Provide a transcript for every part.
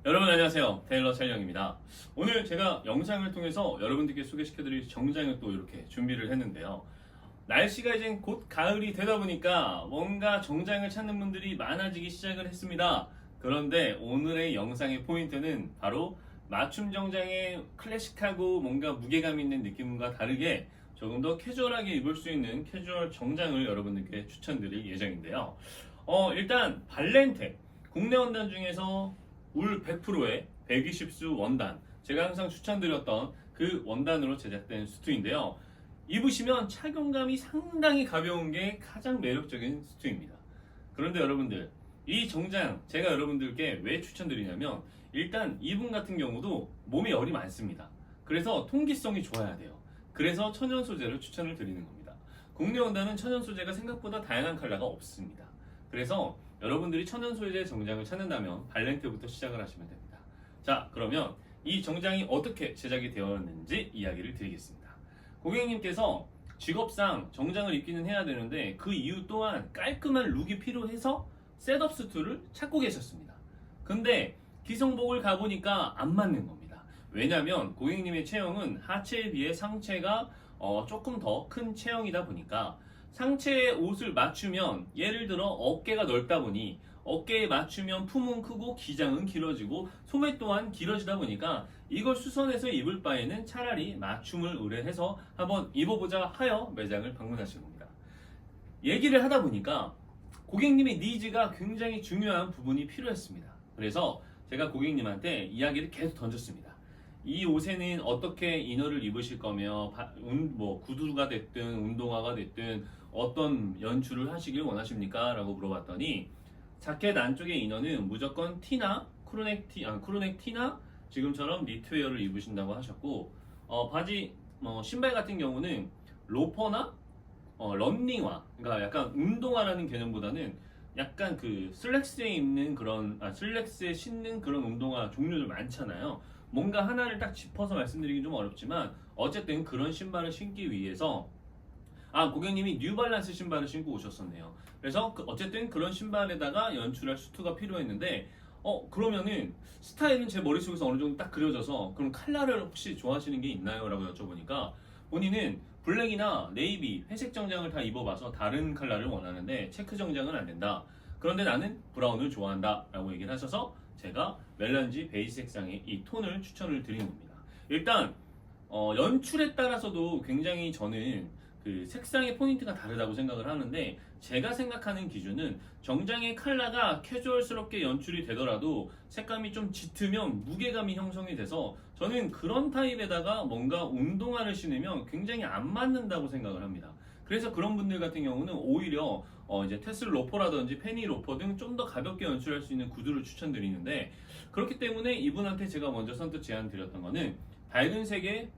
여러분 안녕하세요. 테일러 찰령입니다. 오늘 제가 영상을 통해서 여러분들께 소개시켜드릴 정장을 또 이렇게 준비를 했는데요. 날씨가 이제 곧 가을이 되다 보니까 뭔가 정장을 찾는 분들이 많아지기 시작을 했습니다. 그런데 오늘의 영상의 포인트는 바로 맞춤 정장의 클래식하고 뭔가 무게감 있는 느낌과 다르게 조금 더 캐주얼하게 입을 수 있는 캐주얼 정장을 여러분들께 추천드릴 예정인데요. 일단 발렌테 국내 원단 중에서 울 100%의 120수 원단, 제가 항상 추천드렸던 그 원단으로 제작된 수트인데요. 입으시면 착용감이 상당히 가벼운 게 가장 매력적인 수트입니다. 그런데 여러분들, 이 정장 제가 여러분들께 왜 추천드리냐면 일단 이분 같은 경우도 몸에 열이 많습니다. 그래서 통기성이 좋아야 돼요. 그래서 천연 소재를 추천을 드리는 겁니다. 국내 원단은 천연 소재가 생각보다 다양한 컬러가 없습니다. 그래서 여러분들이 천연 소재 정장을 찾는다면 발렌테부터 시작을 하시면 됩니다. 자, 그러면 이 정장이 어떻게 제작이 되었는지 이야기를 드리겠습니다. 고객님께서 직업상 정장을 입기는 해야 되는데 그 이유 또한 깔끔한 룩이 필요해서 셋업 수트를 찾고 계셨습니다. 근데 기성복을 가보니까 안 맞는 겁니다. 왜냐면 고객님의 체형은 하체에 비해 상체가 조금 더 큰 체형이다 보니까 상체에 옷을 맞추면 예를 들어 어깨가 넓다 보니 어깨에 맞추면 품은 크고 기장은 길어지고 소매 또한 길어지다 보니까 이걸 수선해서 입을 바에는 차라리 맞춤을 의뢰해서 한번 입어보자 하여 매장을 방문하신 겁니다. 얘기를 하다 보니까 고객님의 니즈가 굉장히 중요한 부분이 필요했습니다. 그래서 제가 고객님한테 이야기를 계속 던졌습니다. 이 옷에는 어떻게 이너를 입으실 거며 구두가 됐든 운동화가 됐든 어떤 연출을 하시길 원하십니까? 라고 물어봤더니 자켓 안쪽의 이너는 무조건 티나 크루넥 티나 지금처럼 니트웨어를 입으신다고 하셨고 바지 신발 같은 경우는 로퍼나 런닝화, 그러니까 약간 운동화라는 개념보다는 약간 그 슬랙스에 입는 그런 슬랙스에 신는 그런 운동화 종류들 많잖아요. 뭔가 하나를 딱 짚어서 말씀드리기 좀 어렵지만 어쨌든 그런 신발을 신기 위해서 고객님이 뉴발란스 신발을 신고 오셨었네요. 그래서 어쨌든 그런 신발에다가 연출할 수트가 필요했는데 그러면은 스타일은 제 머릿속에서 어느 정도 딱 그려져서 그럼 컬러를 혹시 좋아하시는 게 있나요? 라고 여쭤보니까 본인은 블랙이나 네이비, 회색 정장을 다 입어봐서 다른 컬러를 원하는데 체크 정장은 안 된다. 그런데 나는 브라운을 좋아한다 라고 얘기를 하셔서 제가 멜란지 베이지 색상의 이 톤을 추천을 드린 겁니다. 일단 연출에 따라서도 굉장히 저는 그 색상의 포인트가 다르다고 생각을 하는데 제가 생각하는 기준은 정장의 컬러가 캐주얼스럽게 연출이 되더라도 색감이 좀 짙으면 무게감이 형성이 돼서 저는 그런 타입에다가 뭔가 운동화를 신으면 굉장히 안 맞는다고 생각을 합니다. 그래서 그런 분들 같은 경우는 오히려 이제 테슬 로퍼라든지 페니 로퍼 등 좀 더 가볍게 연출할 수 있는 구두를 추천드리는데 그렇기 때문에 이분한테 제가 먼저 선뜻 제안 드렸던 거는 밝은 색의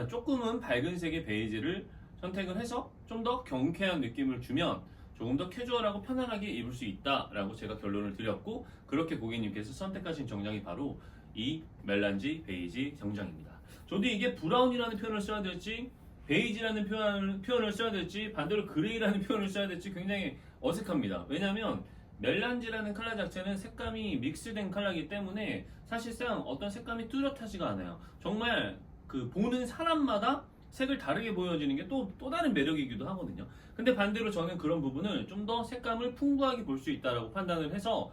조금은 밝은 색의 베이지를 선택을 해서 좀 더 경쾌한 느낌을 주면 조금 더 캐주얼하고 편안하게 입을 수 있다라고 제가 결론을 드렸고 그렇게 고객님께서 선택하신 정장이 바로 이 멜란지 베이지 정장입니다. 저도 이게 브라운이라는 표현을 써야 될지 베이지라는 표현을 써야 될지 반대로 그레이라는 표현을 써야 될지 굉장히 어색합니다. 왜냐하면 멜란지라는 컬러 자체는 색감이 믹스된 컬러이기 때문에 사실상 어떤 색감이 뚜렷하지가 않아요. 정말 그 보는 사람마다 색을 다르게 보여지는 게 또 다른 매력이기도 하거든요. 근데 반대로 저는 그런 부분을 좀 더 색감을 풍부하게 볼 수 있다라고 판단을 해서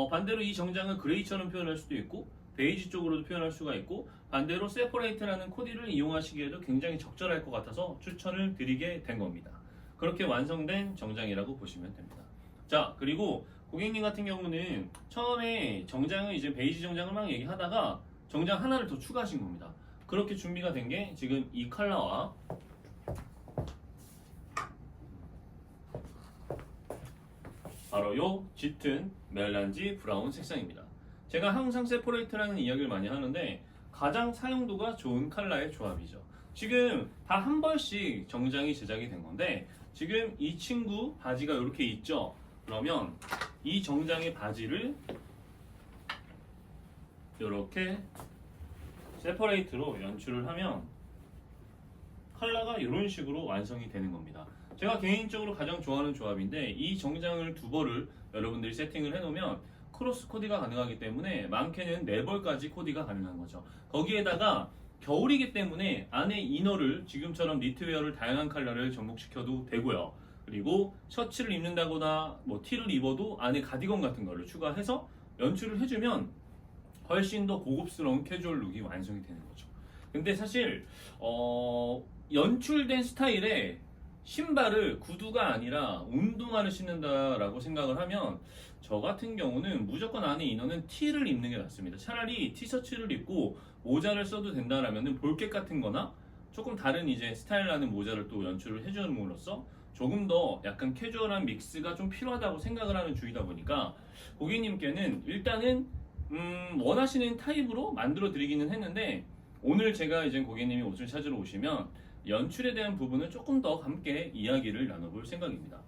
반대로 이 정장을 그레이처럼 표현할 수도 있고 베이지 쪽으로도 표현할 수가 있고 반대로 세퍼레이트라는 코디를 이용하시기에도 굉장히 적절할 것 같아서 추천을 드리게 된 겁니다. 그렇게 완성된 정장이라고 보시면 됩니다. 자, 그리고 고객님 같은 경우는 처음에 정장을 이제 베이지 정장을 막 얘기하다가 정장 하나를 더 추가하신 겁니다. 그렇게 준비가 된 게 지금 이 컬러와 바로 요 짙은 멜란지 브라운 색상입니다. 제가 항상 세퍼레이트라는 이야기를 많이 하는데 가장 사용도가 좋은 컬러의 조합이죠. 지금 다 한 벌씩 정장이 제작이 된 건데 지금 이 친구 바지가 이렇게 있죠. 그러면 이 정장의 바지를 이렇게 세퍼레이트로 연출을 하면 컬러가 이런 식으로 완성이 되는 겁니다. 제가 개인적으로 가장 좋아하는 조합인데 이 정장을 두 벌을 여러분들이 세팅을 해놓으면 크로스 코디가 가능하기 때문에 많게는 4벌까지 코디가 가능한 거죠. 거기에다가 겨울이기 때문에 안에 이너를 지금처럼 니트웨어를 다양한 컬러를 접목시켜도 되고요. 그리고 셔츠를 입는다거나 뭐 티를 입어도 안에 가디건 같은 거를 추가해서 연출을 해주면 훨씬 더 고급스러운 캐주얼 룩이 완성이 되는 거죠. 근데 사실 연출된 스타일에 신발을 구두가 아니라 운동화를 신는다라고 생각을 하면 저 같은 경우는 무조건 안에 이너는 티를 입는 게 낫습니다. 차라리 티셔츠를 입고 모자를 써도 된다라면은 볼켓 같은 거나 조금 다른 이제 스타일 나는 모자를 또 연출을 해줌으로써 조금 더 약간 캐주얼한 믹스가 좀 필요하다고 생각을 하는 주의다 보니까 고객님께는 일단은 원하시는 타입으로 만들어 드리기는 했는데 오늘 제가 이제 고객님이 옷을 찾으러 오시면 연출에 대한 부분은 조금 더 함께 이야기를 나눠볼 생각입니다.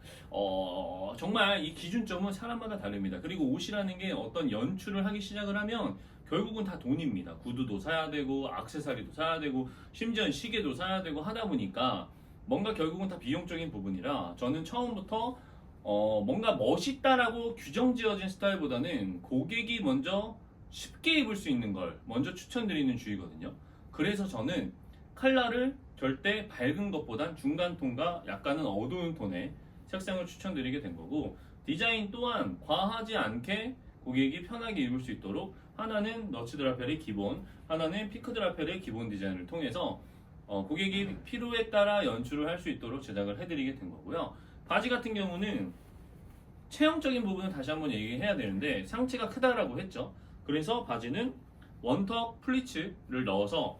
정말 이 기준점은 사람마다 다릅니다. 그리고 옷이라는 게 어떤 연출을 하기 시작을 하면 결국은 다 돈입니다. 구두도 사야 되고 액세서리도 사야 되고 심지어 시계도 사야 되고 하다 보니까 뭔가 결국은 다 비용적인 부분이라 저는 처음부터 뭔가 멋있다라고 규정 지어진 스타일보다는 고객이 먼저 쉽게 입을 수 있는 걸 먼저 추천드리는 주의거든요. 그래서 저는 컬러를 절대 밝은 것보단 중간 톤과 약간은 어두운 톤의 색상을 추천드리게 된 거고 디자인 또한 과하지 않게 고객이 편하게 입을 수 있도록 하나는 너츠 드라펠의 기본, 하나는 피크 드라펠의 기본 디자인을 통해서 고객이 필요에 따라 연출을 할 수 있도록 제작을 해드리게 된 거고요. 바지 같은 경우는 체형적인 부분은 다시 한번 얘기해야 되는데 상체가 크다라고 했죠. 그래서 바지는 원턱 플리츠를 넣어서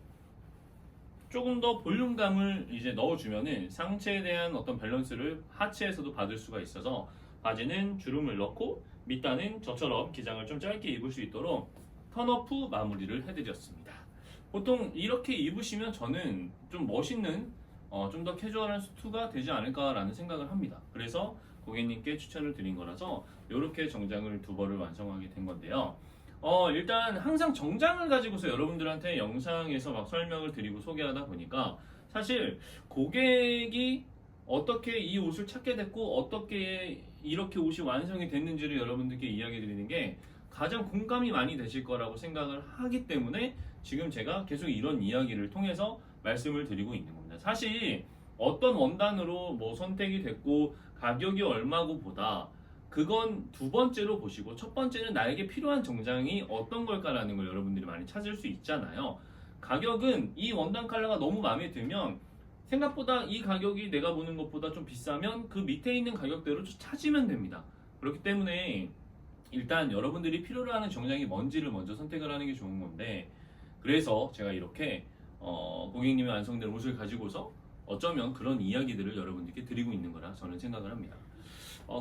조금 더 볼륨감을 이제 넣어주면은 상체에 대한 어떤 밸런스를 하체에서도 받을 수가 있어서 바지는 주름을 넣고 밑단은 저처럼 기장을 좀 짧게 입을 수 있도록 턴업 후 마무리를 해드렸습니다. 보통 이렇게 입으시면 저는 좀 멋있는 좀 더 캐주얼한 수트가 되지 않을까라는 생각을 합니다. 그래서 고객님께 추천을 드린 거라서 이렇게 정장을 2벌을 완성하게 된 건데요. 일단 항상 정장을 가지고서 여러분들한테 영상에서 막 설명을 드리고 소개하다 보니까 사실 고객이 어떻게 이 옷을 찾게 됐고 어떻게 이렇게 옷이 완성이 됐는지를 여러분들께 이야기 드리는 게 가장 공감이 많이 되실 거라고 생각을 하기 때문에 지금 제가 계속 이런 이야기를 통해서 말씀을 드리고 있는 겁니다. 사실 어떤 원단으로 뭐 선택이 됐고 가격이 얼마고 보다 그건 두 번째로 보시고 첫 번째는 나에게 필요한 정장이 어떤 걸까라는 걸 여러분들이 많이 찾을 수 있잖아요. 가격은 이 원단 컬러가 너무 마음에 들면 생각보다 이 가격이 내가 보는 것보다 좀 비싸면 그 밑에 있는 가격대로 찾으면 됩니다. 그렇기 때문에 일단 여러분들이 필요로 하는 정장이 뭔지를 먼저 선택을 하는 게 좋은 건데 그래서 제가 이렇게 고객님이 완성된 옷을 가지고서 어쩌면 그런 이야기들을 여러분들께 드리고 있는 거라 저는 생각을 합니다.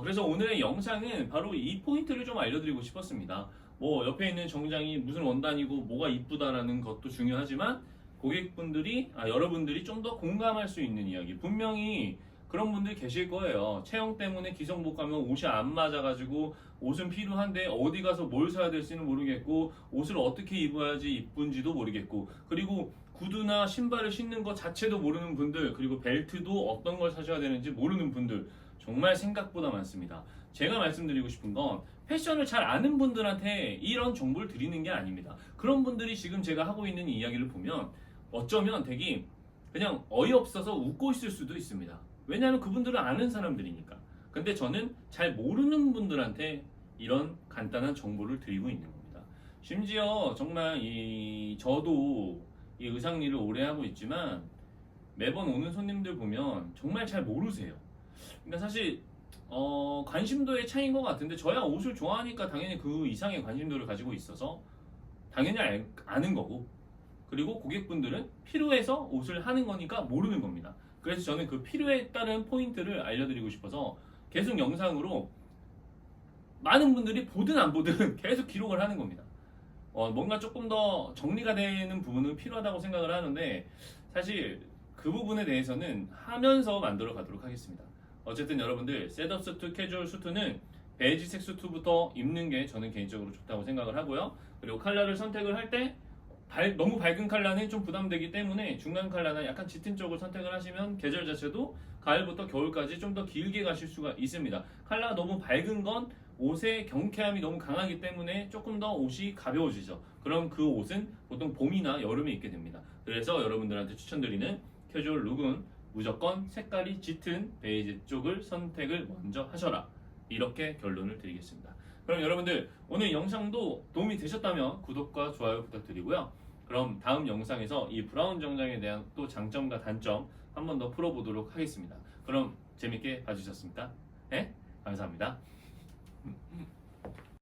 그래서 오늘의 영상은 바로 이 포인트를 좀 알려드리고 싶었습니다. 뭐 옆에 있는 정장이 무슨 원단이고 뭐가 이쁘다라는 것도 중요하지만 고객분들이 여러분들이 좀 더 공감할 수 있는 이야기 분명히 그런 분들 계실 거예요. 체형 때문에 기성복 가면 옷이 안 맞아가지고 옷은 필요한데 어디 가서 뭘 사야 될지는 모르겠고 옷을 어떻게 입어야지 이쁜지도 모르겠고 그리고 구두나 신발을 신는 것 자체도 모르는 분들 그리고 벨트도 어떤 걸 사셔야 되는지 모르는 분들 정말 생각보다 많습니다. 제가 말씀드리고 싶은 건 패션을 잘 아는 분들한테 이런 정보를 드리는 게 아닙니다. 그런 분들이 지금 제가 하고 있는 이야기를 보면 어쩌면 되게 그냥 어이없어서 웃고 있을 수도 있습니다. 왜냐하면 그분들은 아는 사람들이니까. 근데 저는 잘 모르는 분들한테 이런 간단한 정보를 드리고 있는 겁니다. 심지어 정말 저도 이 의상 일을 오래 하고 있지만 매번 오는 손님들 보면 정말 잘 모르세요. 그러니까 사실 관심도의 차이인 것 같은데 저야 옷을 좋아하니까 당연히 그 이상의 관심도를 가지고 있어서 당연히 아는 거고 그리고 고객분들은 필요해서 옷을 하는 거니까 모르는 겁니다. 그래서 저는 그 필요에 따른 포인트를 알려드리고 싶어서 계속 영상으로 많은 분들이 보든 안 보든 계속 기록을 하는 겁니다. 뭔가 조금 더 정리가 되는 부분은 필요하다고 생각을 하는데 사실 그 부분에 대해서는 하면서 만들어 가도록 하겠습니다. 어쨌든 여러분들 셋업 수트, 캐주얼 수트는 베이지색 수트부터 입는 게 저는 개인적으로 좋다고 생각을 하고요. 그리고 컬러를 선택을 할 때 너무 밝은 컬러는 좀 부담되기 때문에 중간 컬러나 약간 짙은 쪽을 선택을 하시면 계절 자체도 가을부터 겨울까지 좀 더 길게 가실 수가 있습니다. 컬러가 너무 밝은 건 옷의 경쾌함이 너무 강하기 때문에 조금 더 옷이 가벼워지죠. 그럼 그 옷은 보통 봄이나 여름에 입게 됩니다. 그래서 여러분들한테 추천드리는 캐주얼 룩은 무조건 색깔이 짙은 베이지 쪽을 선택을 먼저 하셔라. 이렇게 결론을 드리겠습니다. 그럼 여러분들 오늘 영상도 도움이 되셨다면 구독과 좋아요 부탁드리고요. 그럼 다음 영상에서 이 브라운 정장에 대한 또 장점과 단점 한 번 더 풀어보도록 하겠습니다. 그럼 재밌게 봐주셨습니까? 네? 감사합니다.